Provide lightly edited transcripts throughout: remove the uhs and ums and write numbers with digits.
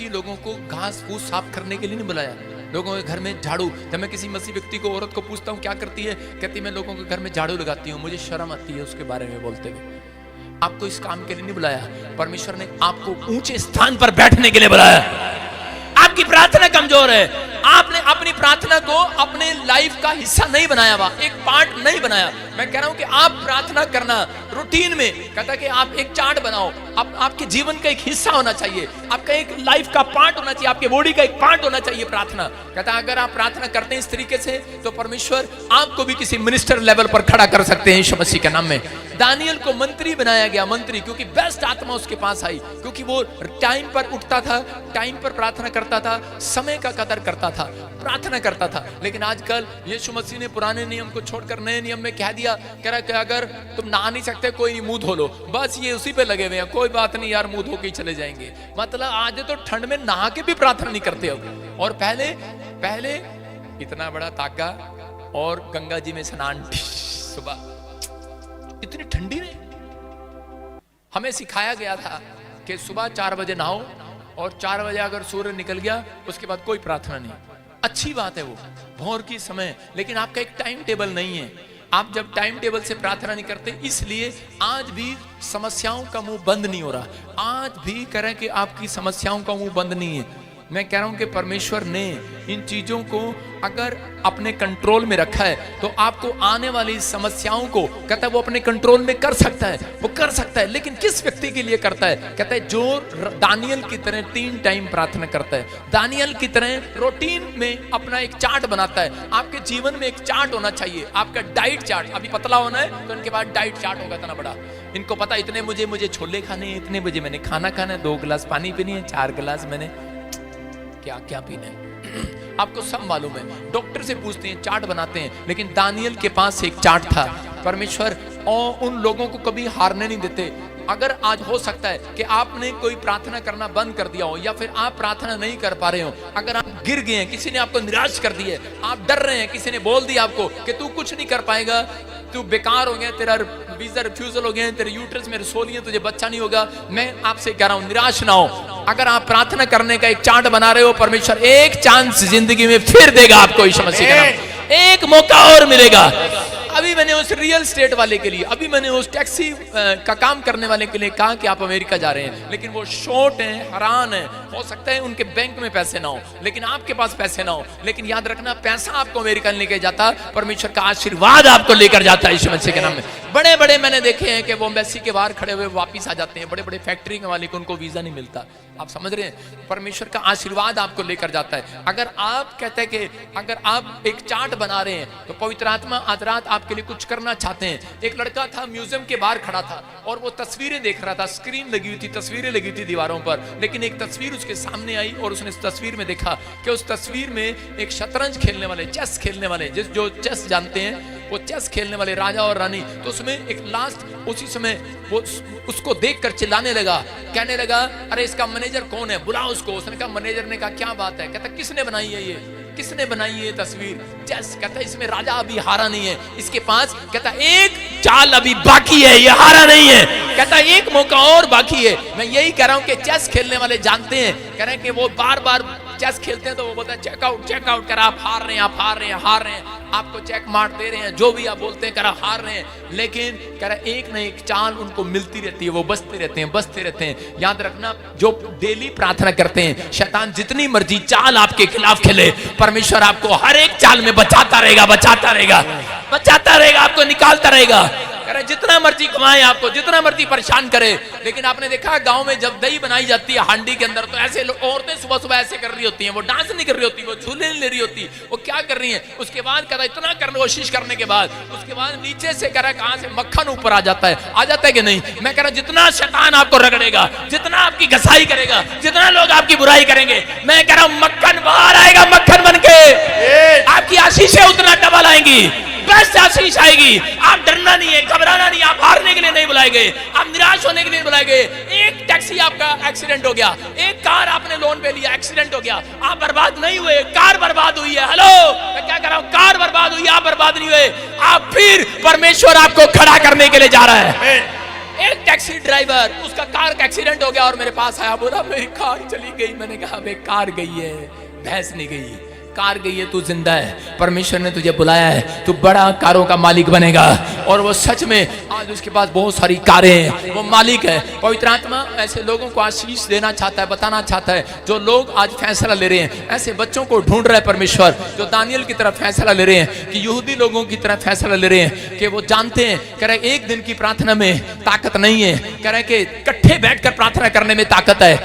कभी लोगों को घास फूस साफ करने के लिए नहीं बुलाया, लोगों के घर में झाड़ू। जब मैं किसी मसीह व्यक्ति को, औरत को पूछता हूँ क्या करती है, कहती मैं लोगों के घर में झाड़ू लगाती हूँ, मुझे शर्म आती है उसके बारे में बोलते हुए। आपको इस काम के लिए नहीं बुलाया, परमेश्वर ने आपको ऊंचे स्थान पर बैठने के लिए बुलाया। आपकी प्रार्थना कमजोर है, आपने अपनी प्रार्थना को अपने लाइफ का हिस्सा नहीं बनाया, एक पार्ट नहीं बनाया। मैं कह रहा हूं कि आप प्रार्थना करना रूटीन में, कहता कि आप एक चार्ट बनाओ, आपके जीवन का एक हिस्सा होना चाहिए, आपका एक लाइफ का पार्ट होना चाहिए, आपके बॉडी का एक पार्ट होना चाहिए प्रार्थना। कहता अगर आप प्रार्थना करते हैं इस तरीके से तो परमेश्वर आपको भी किसी मिनिस्टर लेवल पर खड़ा कर सकते हैं यीशु मसीह के नाम में। दानियल को मंत्री बनाया गया, मंत्री, क्योंकि बेस्ट आत्मा उसके पास आई, क्योंकि वो टाइम पर उठता था, टाइम पर प्रार्थना करता था, समय का कदर करता था, प्रार्थना करता था। लेकिन आजकल यीशु मसीह ने पुराने नियम को छोड़कर नए नियम में कह दिया, कह रहा कि अगर तुम नहा नहीं सकते कोई नहीं, मुंह धो लो, बस ये उसी पे लगे हुए हैं, कोई बात नहीं यार मुंह धो के ही चले जाएंगे। मतलब आज तो ठंड में नहा के भी प्रार्थना नहीं करते अब। और पहले इतना बड़ा ताका और गंगा जी में स्नान सुबह, इतनी ठंडी में हमें सिखाया गया था कि सुबह 4 बजे नहाओ और 4 बजे अगर सूर्य निकल गया उसके बाद कोई प्रार्थना नहीं। अच्छी बात है वो भोर की समय, लेकिन आपका एक टाइम टेबल नहीं है। आप जब टाइम टेबल से प्रार्थना नहीं करते, इसलिए आज भी समस्याओं का मुंह बंद नहीं हो रहा। आज भी करें कि आपकी समस्याओं का मुंह बंद नहीं है। मैं कह रहा हूं कि परमेश्वर ने इन चीजों को अगर अपने कंट्रोल में रखा है तो आपको आने वाली समस्याओं को, कहता है वो अपने कंट्रोल में कर सकता है, वो कर सकता है। लेकिन किस व्यक्ति के लिए करता है? कहता है जो दानियल की तरह 3 टाइम प्रार्थना करता है, दानियल की तरह रूटीन में अपना एक चार्ट बनाता है। आपके जीवन में एक चार्ट होना चाहिए, आपका डाइट चार्ट। अभी पतला होना है तो इनके पास डाइट चार्ट होगा इतना बड़ा, इनको पता इतने मुझे छोले खाने हैं, इतने बजे मैंने खाना खाना है, 2 गिलास पानी पीनी है, 4 गिलास मैंने क्या पीना है, आपको सब मालूम है। डॉक्टर से पूछते हैं, चार्ट बनाते हैं, लेकिन दानियल के पास एक चार्ट था। परमेश्वर और उन लोगों को कभी हारने नहीं देते। अगर आज हो सकता है कि आपने कोई प्रार्थना करना बंद कर दिया हो, या फिर आप प्रार्थना नहीं कर पा रहे हो, अगर आप गिर गए हैं, किसी ने आपको निराश कर दी है, आप डर रहे हैं, किसी ने बोल दिया आपको कि तू कुछ नहीं कर पाएगा, तू बेकार हो गया, तेरा वीजा रिफ्यूजल हो गया, तेरे यूट्रस में रसोली है, तुझे बच्चा नहीं होगा, मैं आपसे कह रहा हूं निराश ना हो। अगर आप प्रार्थना करने का एक चार्ट बना रहे हो, परमेश्वर एक चांस जिंदगी में फिर देगा आपको यीशु मसीह का नाम, एक मौका और मिलेगा। अभी मैंने उस रियल स्टेट वाले के लिए, अभी मैंने उस टैक्सी का काम करने वाले के लिए कहा कि आप अमेरिका जा रहे हैं, लेकिन वो शॉर्ट हैं, हैरान है, हो सकता है उनके बैंक में पैसे ना हो, लेकिन आपके पास पैसे ना हो। लेकिन याद रखना, पैसा आपको अमेरिका नहीं लेके जाता, परमेश्वर का आशीर्वाद आपको लेकर जाता है यीशु मसीह के नाम में। बड़े बड़े मैंने देखे हैं कि वो एम्बेसी के बाहर खड़े हुए वापिस आ जाते हैं, बड़े बड़े फैक्ट्री के मालिक, उनको वीजा नहीं मिलता। आप समझ रहे हैं, परमेश्वर का आशीर्वाद आपको लेकर जाता है। अगर आप कहते हैं कि अगर आप एक चार्ट बना रहे हैं तो पवित्र आत्मा आज रात आपके लिए कुछ करना चाहते हैं। एक लड़का था, म्यूजियम के बाहर खड़ा था और वो तस्वीरें देख रहा था, स्क्रीन लगी हुई थी, तस्वीरें लगी थी दीवारों पर, लेकिन एक तस्वीर उसके सामने आई और उसने इस तस्वीर में देखा कि उस तस्वीर में एक शतरंज खेलने वाले, चेस खेलने वाले, जो चेस जानते हैं वो चेस खेलने वाले राजा और रानी, तो उसमें एक लास्ट उसी समय वो उसको देखकर चिल्लाने लगा, कहने लगा अरे इसका मैनेजर कौन है, बुलाओ उसको। उसने कहा, मैनेजर ने कहा क्या बात है? कहता किसने बनाई है ये, किसने बनाई ये तस्वीर? चेस। कहता इसमें राजा अभी हारा नहीं है, इसके पास कहता एक चाल अभी बाकी है, ये हारा नहीं है, कहता एक मौका और बाकी है। मैं यही कह रहा हूं कि चेस खेलने वाले जानते हैं, कह रहे हैं कि वो बार बार चेस खेलते हैं तो वो बोलता है चेकआउट कर, आप हार रहे हैं, आप हार रहे हैं, हार रहे हैं, आपको चेक मार दे रहे हैं, जो भी आप बोलते हैं करा हार रहे हैं, लेकिन कह रहा एक न एक चाल उनको मिलती रहती है, वो बचते रहते हैं। याद रखना, जो डेली प्रार्थना करते हैं, शैतान जितनी मर्जी चाल आपके खिलाफ खेले, परमेश्वर आपको हर एक चाल में बचाता रहेगा, आपको निकालता रहेगा। जितना मर्जी कमाए, आपको जितना मर्जी परेशान करे। लेकिन आपने देखा गांव में जब दही बनाई जाती है हांडी के अंदर, तो ऐसे औरतें सुबह सुबह ऐसे कर रही होती हैं, वो डांस नहीं कर रही होती, वो झूले नहीं ले रही होती, वो क्या कर रही हैं? उसके बाद कहता इतना करने कोशिश करने के बाद उसके बाद नीचे से कह रहा कहां से मक्खन ऊपर आ जाता है कि नहीं? मैं कह रहा जितना शैतान आपको रगड़ेगा, जितना आपकी घसाई करेगा, जितना लोग आपकी बुराई करेंगे, मैं कह रहा हूं मक्खन बाहर आएगा, मक्खन बन के आपकी आशीषें उतना डबल आएंगी, बेस्ट आशीष आएगी। आप डरना नहीं है, घबराना नहीं, आप हारने के लिए नहीं बुलाए गए, आप निराश होने के लिए बुलाए गए। एक टैक्सी आपका एक्सीडेंट हो गया, एक कार आपने लोन पे लिया, एक्सीडेंट हो गया, आप बर्बाद नहीं हुए, कार बर्बाद हुई है। हेलो, मैं क्या कर रहा हूं? कार बर्बाद हुई, आप बर्बाद नहीं हुए। आप फिर परमेश्वर आपको खड़ा करने के लिए जा रहा है। एक टैक्सी ड्राइवर, उसका कार का एक्सीडेंट हो गया और मेरे पास आया, बोला मेरी कार चली गई। मैंने कहा बे कार गई है, भैंस नहीं गई, कार गई है, तू जिंदा है। परमेश्वर ने तुझे बुलाया है, तू बड़ा कारों का मालिक बनेगा। और वो सच में आज उसके पास बहुत सारी कारें हैं, वो मालिक है। पवित्र आत्मा ऐसे लोगों को आशीष देना चाहता है, बताना चाहता है। जो लोग आज फैसला ले रहे हैं, ऐसे बच्चों को ढूंढ रहा है परमेश्वर, जो दानियल की तरफ फैसला ले रहे हैं, कि यहूदी लोगों की तरफ फैसला ले रहे हैं, कि वो जानते हैं, कह रहे एक दिन की प्रार्थना में ताकत नहीं है, कह रहे कि इकट्ठे बैठकर प्रार्थना करने में ताकत है।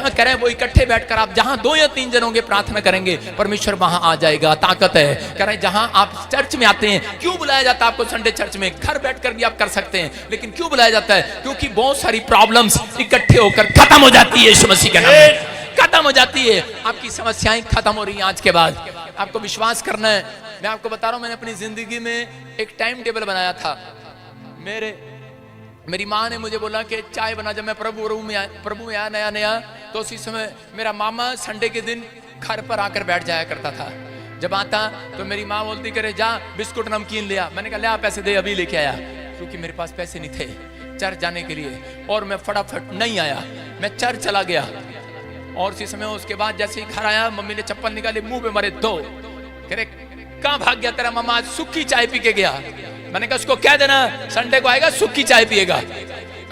कह रहे वो इकट्ठे बैठकर आप जहां 2 या 3 जनों की प्रार्थना करेंगे, परमेश्वर वहां आ जाएगा, ताकत है। कह रहे जहां आप चर्च में आते हैं, क्यों बुलाया जाता है आपको संडे चर्च में? घर बैठकर भी आप कर सकते हैं, लेकिन क्यों बुलाया जाता है? क्योंकि बहुत सारी प्रॉब्लम्स इकट्ठे होकर खत्म हो जाती है, यीशु मसीह के नाम में खत्म हो जाती है। आपकी समस्याएं खत्म हो रही हैं आज के बाद। आपको विश्वास करना है। मैं आपको बता रहा हूं, मैंने अपनी जिंदगी में एक टाइम टेबल बनाया था। मेरी माँ ने मुझे बोला कि चाय बना। जब मैं प्रभु में आया नया, तो उसी समय मेरा मामा संडे के दिन घर पर आकर बैठ जाया करता था। जब आता तो मेरी माँ बोलती करे जा बिस्कुट नमकीन ले आ। मैंने कहा ले आ, पैसे दे, अभी लेके आया, क्योंकि मेरे पास पैसे नहीं थे चर्च जाने के लिए। और मैं फटाफट नहीं आया, मैं चर्च चला गया। और उसी समय उसके बाद जैसे ही घर आया, मम्मी ने चप्पल निकाली, मुंह पे मारे 2। कह रहे कहाँ भाग गया तेरा मामा? आज सूखी चाय पी के गया। मैंने कहा उसको क्या देना, संडे को आएगा सूखी चाय पिएगा,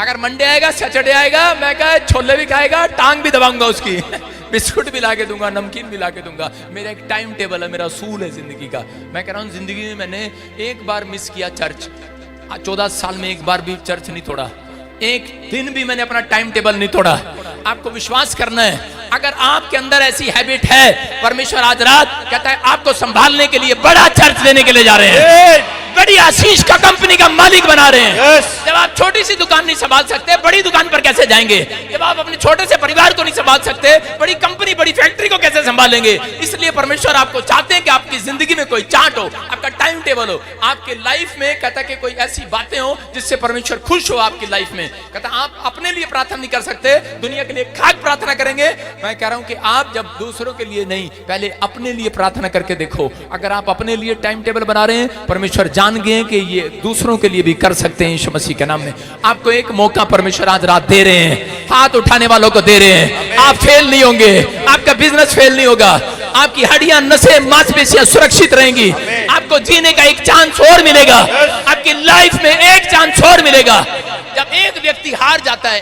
अगर मंडे आएगा, सैटरडे आएगा, मैं कहा छोले भी खाएगा, टांग भी दबाऊंगा उसकी बिस्कुट भी ला के दूंगा, नमकीन भी ला के दूंगा। मेरा एक टाइम टेबल है, मेरा असूल है जिंदगी का। मैं कह रहा हूँ जिंदगी में मैंने एक बार मिस किया चर्च। 14 साल में एक बार भी चर्च नहीं तोड़ा, एक दिन भी मैंने अपना टाइम टेबल नहीं तोड़ा। आपको विश्वास करना है, अगर आपके अंदर ऐसी हैबिट है, परमेश्वर आज रात कहता है आपको संभालने के लिए बड़ा चर्च देने के लिए जा रहे हैं, बड़ी आशीष का कंपनी का मालिक बना रहे हैं। जब आप छोटी सी दुकान नहीं संभाल सकते, बड़ी दुकान पर कैसे जाएंगे? जब आप अपने छोटे से परिवार को नहीं संभाल सकते, बड़ी कंपनी, बड़ी फैक्ट्री को कैसे संभालेंगे? इसलिए परमेश्वर आपको चाहते हैं कि आपकी जिंदगी में कोई चार्ट हो, आपका टाइम टेबल हो, आपके लाइफ में कहता है कि कोई ऐसी बातें हो जिससे परमेश्वर खुश हो आपकी लाइफ में। कहता आप अपने लिए प्रार्थना नहीं कर सकते, दुनिया के लिए खाक प्रार्थना करेंगे। मैं कह रहा हूं कि आप जब दूसरों के लिए नहीं, पहले अपने लिए प्रार्थना करके देखो। अगर आप अपने लिए टाइम टेबल बना रहे हैं, परमेश्वर जान गए कि ये दूसरों के लिए भी कर सकते हैं। यीशु मसीह के नाम में आपको एक मौका परमेश्वर आज रात दे रहे हैं, हाथ उठाने वालों को दे रहे हैं। आप फेल नहीं होंगे, आपका बिजनेस फेल नहीं होगा, आपकी हड्डियां, नसें, मांसपेशियां सुरक्षित रहेंगी, आपको जीने का एक चांस और मिलेगा, आपकी लाइफ में एक चांस और मिलेगा। जब एक व्यक्ति हार जाता है,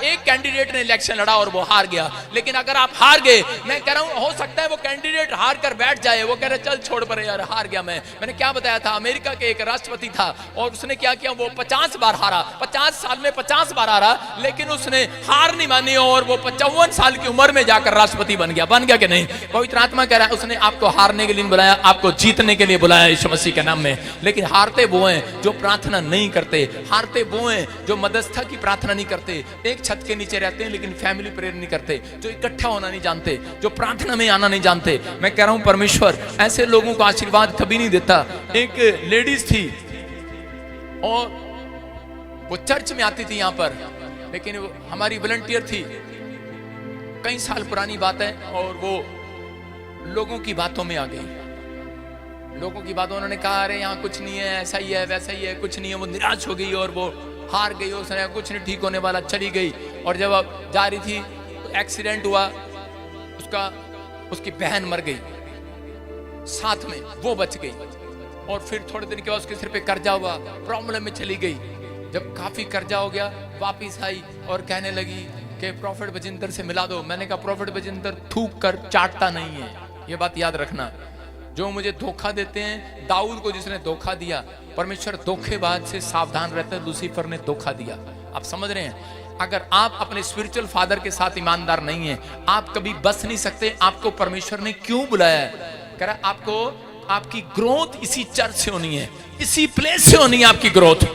एक कैंडिडेट ने इलेक्शन लड़ा और वो हार गया, लेकिन अगर आप हार गए, मैं कह रहा हूं हो सकता है वो कैंडिडेट हार कर बैठ जाए, वो कह रहे चल छोड़ परे यार, हार गया मैं। मैंने क्या बताया था, अमेरिका के एक राष्ट्रपति था और उसने क्या किया, वो 50 बार हारा, 50 साल में 50 बार हारा, लेकिन उसने हार नहीं मानी और वो 55 साल की उम्र में जाकर राष्ट्रपति बन गया कि नहीं? पवित्र आत्मा कह रहा है उसने आपको हारने के लिए बुलाया, आपको जीतने के लिए बुलाया यीशु मसीह के नाम में। लेकिन हारते वो हैं जो प्रार्थना नहीं करते, हारते वो हैं जो मध्यस्था की प्रार्थना नहीं करते, एक छत के नीचे रहते हैं लेकिन फैमिली प्रेयर नहीं करते, जो इकट्ठा होना नहीं जानते, जो प्रार्थना में आना नहीं जानते। मैं कह रहा हूं परमेश्वर ऐसे लोगों को आशीर्वाद कभी नहीं देता। एक लेडीज थी और वो चर्च में आती थी यहां पर, लेकिन वो हमारी वॉलंटियर थी, कई साल पुरानी बात है, और वो लोगों की बातों में आ गई। लोगों की बातों, उन्होंने कहा अरे यहाँ कुछ नहीं है, ऐसा ही है, वैसा ही है, कुछ नहीं है। वो निराश हो गई और वो हार गई, उसने कुछ नहीं ठीक होने वाला, चली गई। और जब अब जा रही थी तो एक्सीडेंट हुआ, उसकी बहन मर गई, साथ में वो बच गई। और फिर थोड़े दिन के बाद उसके सिर पे कर्जा हुआ, प्रॉब्लम में चली गई। जब काफी कर्जा हो गया, वापिस आई और कहने लगी कि प्रॉफिट बजिंदर से मिला दो। मैंने कहा प्रॉफिट बजिंदर थूक कर चाटता नहीं है, ये बात याद रखना। जो मुझे धोखा देते हैं, दाऊद को जिसने धोखा दिया, परमेश्वर धोखेबाज से सावधान रहता है, लूसीफर ने धोखा दिया। आप समझ रहे हैं? अगर आप अपने स्पिरिचुअल फादर के साथ ईमानदार नहीं है, आप कभी बस नहीं सकते। आपको परमेश्वर ने क्यों बुलाया है? कह रहा आपको, आपकी ग्रोथ इसी चर्च से होनी है, इसी प्लेस से होनी है आपकी ग्रोथ।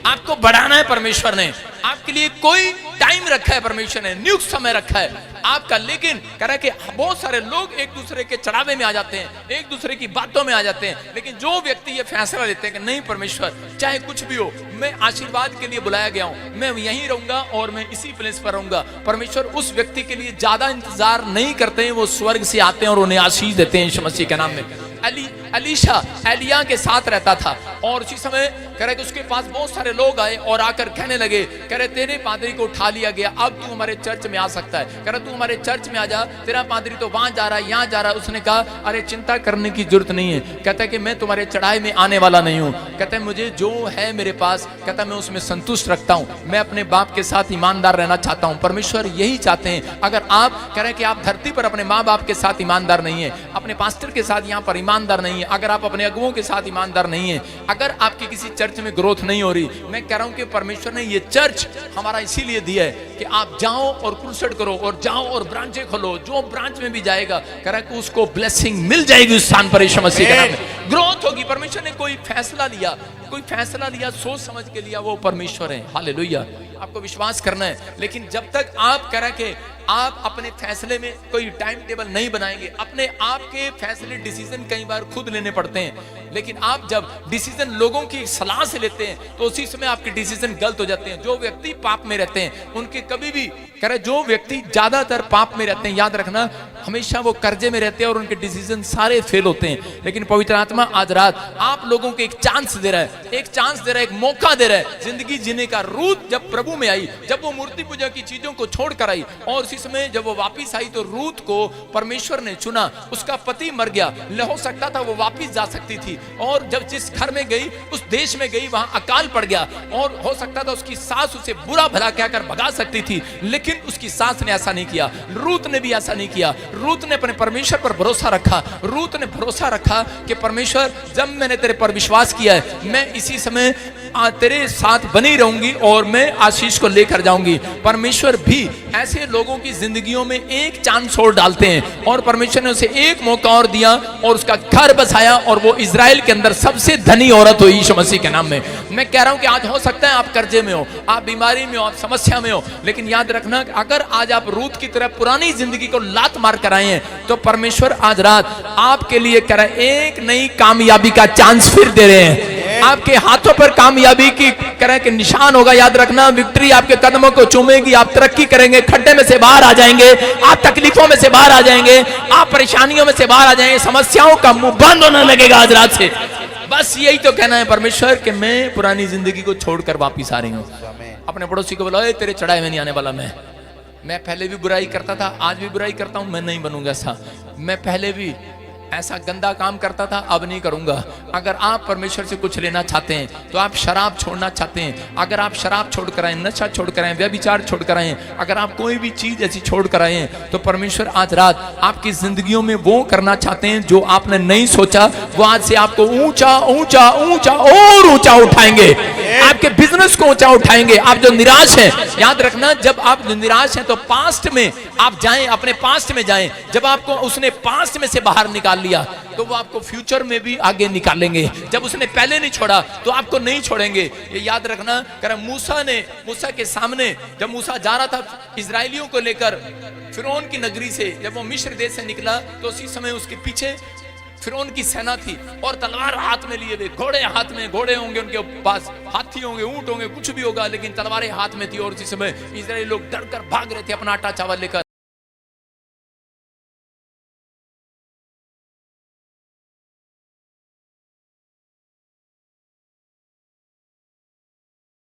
आपको बढ़ाना है परमेश्वर ने, आपके लिए कोई टाइम रखा है, परमेश्वर ने नियुक्त समय रखा है आपका। लेकिन कह रहा है कि बहुत सारे लोग एक दूसरे के चढ़ावे में आ जाते हैं, एक दूसरे की बातों में आ जाते हैं। लेकिन जो व्यक्ति ये फैसला लेते हैं कि नहीं परमेश्वर चाहे कुछ भी हो, मैं आशीर्वाद के लिए बुलाया गया हूं, मैं यहीं रहूंगा और मैं इसी प्लेस पर रहूंगा, परमेश्वर उस व्यक्ति के लिए ज्यादा इंतजार नहीं करते हैं, वो स्वर्ग से आते हैं और उन्हें आशीष देते हैं यीशु मसीह के नाम में। एलीशा एलिया के साथ रहता था और उसी समय कह रहे कि उसके पास बहुत सारे लोग आए और आकर कहने लगे, कह रहे तेरे पादरी को उठा लिया गया, अब तू हमारे चर्च में आ सकता है, कह रहे तू हमारे चर्च में आ जा, तेरा पादरी तो वहां जा रहा है, यहाँ जा रहा है। उसने कहा अरे चिंता करने की जरूरत नहीं है, कहता है कि मैं तुम्हारे चढ़ाई में आने वाला नहीं हूँ, कहता है मुझे जो है मेरे पास, कहता है मैं उसमें संतुष्ट रखता हूँ, मैं अपने बाप के साथ ईमानदार रहना चाहता हूँ। परमेश्वर यही चाहते हैं। अगर आप कह रहे हैं कि आप धरती पर अपने माँ बाप के साथ ईमानदार नहीं है, अपने पास्टर के साथ यहाँ पर ईमानदार नहीं है, अगर आप अपने अगुओं के साथ ईमानदार नहीं है, अगर आपकी किसी चर्च में ग्रोथ नहीं हो रही, मैं कह रहा हूं कि परमेश्वर ने ये चर्च हमारा इसीलिए दिया है कि आप जाओ और क्रूसेड करो और जाओ और ब्रांचें खोलो, जो ब्रांच में भी जाएगा कह रहा है कि उसको ब्लेसिंग मिल जाएगी उस स्थान पर, यीशु मसीह के नाम में ग्रोथ होगी। परमेश्वर ने कोई फैसला लिया सोच समझ के लिया, वो परमेश्वर है। हालेलुया। आपको विश्वास करना है, लेकिन जब तक आप कह रहे कि आप अपने फैसले में कोई टाइम टेबल नहीं बनाएंगे, अपने आप के फैसले डिसीजन कई बार खुद लेने पड़ते हैं, लेकिन आप जब डिसीजन लोगों की सलाह से लेते हैं तो उसी समय आपके डिसीजन गलत हो जाते हैं। जो व्यक्ति पाप में रहते हैं उनके कभी भी कह रहे, जो व्यक्ति ज्यादातर पाप में रहते हैं, याद रखना हमेशा वो कर्जे में रहते हैं और उनके डिसीजन सारे फेल होते हैं। लेकिन पवित्र आत्मा आज रात आप लोगों को एक चांस दे रहा है, एक मौका दे रहा है जिंदगी जीने का। रूत जब प्रभु में आई, जब वो मूर्ति पूजा की चीजों को छोड़कर आई और उसी समय जब वो वापिस आई तो रूत को परमेश्वर ने चुना। उसका पति मर गया, हो सकता था वो वापिस जा सकती थी, और जब जिस घर में गई, उस देश में गई, वहां अकाल पड़ गया और हो सकता था उसकी सास उसे बुरा भला कहकर भगा सकती थी, लेकिन उसकी सास ने ऐसा नहीं किया, रूत ने भी ऐसा नहीं किया। रूत ने अपने परमेश्वर पर भरोसा रखा। रूत ने भरोसा रखा कि परमेश्वर जब मैंने तेरे पर विश्वास किया है, मैं इसी समय तेरे साथ बनी रहूंगी और मैं आशीष को लेकर जाऊंगी। परमेश्वर भी ऐसे लोगों की जिंदगियों में एक चांस और डालते हैं, और परमेश्वर ने उसे एक मौका और दिया और उसका घर बसाया, और वो इजराइल के अंदर सबसे धनी औरत हुई यीशु मसीह के नाम में। मैं कह रहा हूं कि आज हो सकता है आप कर्जे में हो, आप बीमारी में हो, आप समस्या में हो, लेकिन याद रखना अगर आज आप रूत की तरह पुरानी जिंदगी को लात मार कर आए हैं तो परमेश्वर आज रात आपके लिए कह रहा है एक नई कामयाबी का चांस फिर दे रहे हैं। आपके हाथों पर कामयाबी की करें कि निशान होगा। याद रखना विक्ट्री आपके कदमों को चूमेगी, आप तरक्की करेंगे, खड्डे में से बाहर आ जाएंगे, आप तकलीफों में से बाहर आ जाएंगे, आप परेशानियों में से बाहर आ जाएंगे, समस्याओं का मुंह बंद होने लगेगा आज रात से। बस यही तो कहना है परमेश्वर कि मैं पुरानी जिंदगी को छोड़कर वापिस आ रही हूँ। अपने पड़ोसी को बोला तेरे चढ़ाई में नहीं आने वाला। मैं पहले भी बुराई करता था, आज भी बुराई करता हूं, मैं नहीं बनूंगा ऐसा। मैं पहले भी ऐसा गंदा काम करता था, अब नहीं करूंगा। अगर आप परमेश्वर से कुछ लेना चाहते हैं तो आप शराब छोड़ना चाहते हैं, अगर आप शराब छोड़ कर आए, नशा छोड़ कर आए, व्यभिचार छोड़ कर आए, अगर आप कोई भी चीज ऐसी छोड़ कर आए हैं तो परमेश्वर आज रात आपकी जिंदगियों में वो करना चाहते हैं जो आपने नहीं सोचा। वो आज से आपको ऊंचा ऊंचा ऊंचा और ऊंचा उठाएंगे, आपके बिजनेस को ऊंचा उठाएंगे। आप जो निराश हैं, याद रखना जब आप निराश हैं तो पास्ट में आप जाएं, अपने पास्ट में जाएं। जब आपको उसने पास्ट में से बाहर निकाल लिया तो वो आपको फ्यूचर में भी आगे निकालेंगे। जब उसने पहले नहीं छोड़ा तो आपको नहीं छोड़ेंगे। ये याद रखना। मूसा के सामने जब मूसा जा रहा था इजरायलियों को लेकर फिरौन की नगरी से, जब वो मिस्र देश से निकला तो उसी समय उसके पीछे फिरौन की सेना थी और तलवार हाथ में लिए हुए, घोड़े हाथ में, घोड़े होंगे उनके पास, हाथी होंगे, ऊंट होंगे, कुछ भी होगा, लेकिन तलवारें हाथ में थी। और उसी समय इजरायली लोग डरकर भाग रहे थे अपना आटा चावल लेकर।